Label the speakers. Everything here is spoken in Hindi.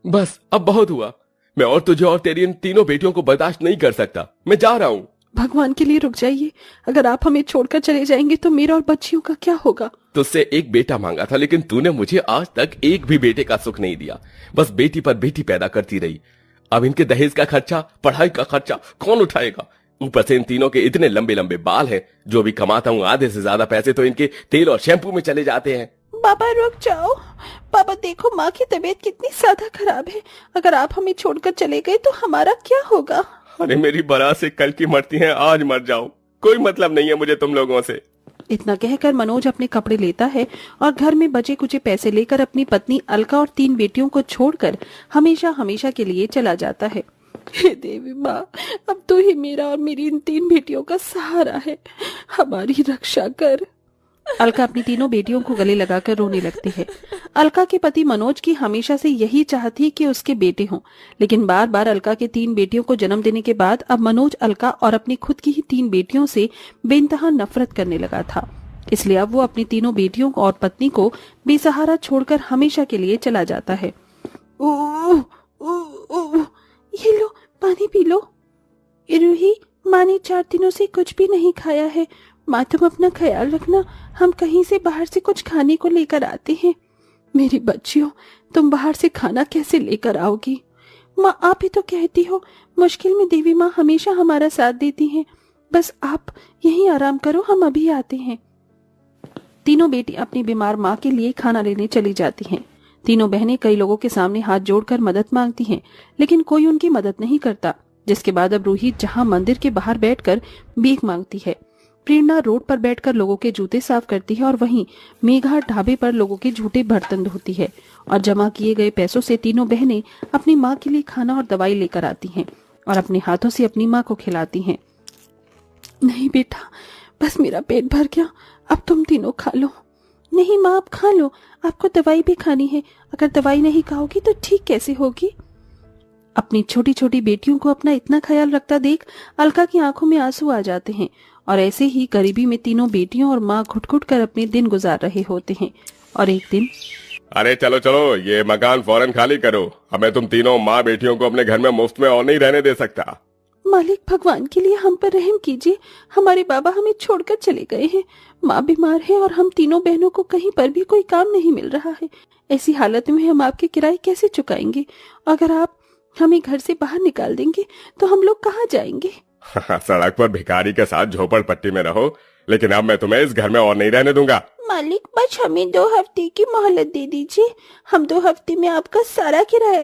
Speaker 1: बस अब बहुत हुआ। मैं और तुझे और तेरी इन तीनों बेटियों को बर्दाश्त नहीं कर सकता। मैं जा रहा हूँ।
Speaker 2: भगवान के लिए रुक जाइए। अगर आप हमें छोड़कर चले जाएंगे तो मेरा और बच्चियों का क्या होगा?
Speaker 1: तुझसे एक बेटा मांगा था, लेकिन तूने मुझे आज तक एक भी बेटे का सुख नहीं दिया। बस बेटी पर बेटी पैदा करती रही। अब इनके दहेज का खर्चा, पढ़ाई का खर्चा कौन उठाएगा? ऊपर से इन तीनों के इतने लंबे लंबे बाल हैं। जो भी कमाता हूँ आधे से ज्यादा पैसे तो इनके तेल और शैम्पू में चले जाते हैं।
Speaker 2: पापा रुक जाओ। पापा देखो, माँ की तबीयत कितनी ज्यादा खराब है। अगर आप हमें छोड़कर चले गए तो हमारा क्या होगा?
Speaker 1: अरे मेरी बारात से कल की मरती हैं, आज मर जाओ, कोई मतलब नहीं है मुझे तुम लोगों से।
Speaker 2: इतना कहकर मनोज अपने कपड़े लेता है और घर में बचे कुचे पैसे लेकर अपनी पत्नी अलका और 3 बेटियों को छोड़कर हमेशा हमेशा के लिए चला जाता है। हे देवी माँ, अब तू ही मेरा और मेरी इन 3 बेटियों का सहारा है। हमारी रक्षा कर। अलका अपनी तीनों बेटियों को गले लगाकर रोने लगती है। अलका के पति मनोज की हमेशा से यही चाह थी कि उसके बेटे हों, लेकिन बार बार अलका के 3 बेटियों को जन्म देने के बाद अब मनोज अलका और अपनी खुद की ही 3 बेटियों से बेइंतहा नफरत करने लगा था। इसलिए अब वो अपनी तीनों बेटियों और पत्नी को बेसहारा छोड़कर हमेशा के लिए चला जाता है। ओह, ओह, ओह, ये लो पानी पी लो। रूही, माँ ने 4 दिनों से कुछ भी नहीं खाया है। माँ तुम अपना ख्याल रखना, हम कहीं से बाहर से कुछ खाने को लेकर आते हैं। मेरी बच्चियों, तुम बाहर से खाना कैसे लेकर आओगी? माँ आप ही तो कहती हो, मुश्किल में देवी माँ हमेशा हमारा साथ देती हैं। बस आप यहीं आराम करो, हम अभी आते हैं। तीनों बेटी अपनी बीमार माँ के लिए खाना लेने चली जाती हैं। तीनों बहनें कई लोगों के सामने हाथ जोड़कर मदद मांगती हैं, लेकिन कोई उनकी मदद नहीं करता। जिसके बाद अब रूही जहाँ मंदिर के बाहर बैठकर भीख मांगती है, प्रेरणा रोड पर बैठकर लोगों के जूते साफ करती है और वहीं मेघा ढाबे पर लोगों के झूठे बर्तन धोती है। और जमा किए गए पैसों से तीनों बहनें अपनी माँ के लिए खाना और दवाई लेकर आती हैं और अपने हाथों से अपनी माँ को खिलाती हैं। नहीं बेटा, बस मेरा पेट भर गया, अब तुम तीनों खा लो। नहीं माँ, आप खा लो, आपको दवाई भी खानी है। अगर दवाई नहीं खाओगी तो ठीक कैसे होगी? अपनी छोटी छोटी बेटियों को अपना इतना ख्याल रखता देख अलका की आंखों में आंसू आ जाते हैं। और ऐसे ही गरीबी में तीनों बेटियों और माँ घुट घुट कर अपने दिन गुजार रहे होते हैं। और एक दिन,
Speaker 1: अरे चलो चलो, ये मकान फौरन खाली करो। हमें तुम तीनों माँ बेटियों को अपने घर में मुफ्त में और नहीं रहने दे सकता।
Speaker 2: मालिक भगवान के लिए हम पर रहम कीजिए। हमारे बाबा हमें छोड़कर चले गए हैं। माँ बीमार है और हम तीनों बहनों को कहीं पर भी कोई काम नहीं मिल रहा है। ऐसी हालत में हम आपके किराए कैसे चुकाएंगे? अगर आप हमें घर से बाहर निकाल देंगे तो हम लोग कहाँ जाएंगे?
Speaker 1: सड़क पर भिखारी के साथ झोपड़पट्टी में रहो, लेकिन अब मैं तुम्हें इस घर में और नहीं रहने दूंगा।
Speaker 2: मालिक बस हमें 2 हफ्ते की मोहलत दे दीजिए। हम 2 हफ्ते में आपका सारा किराया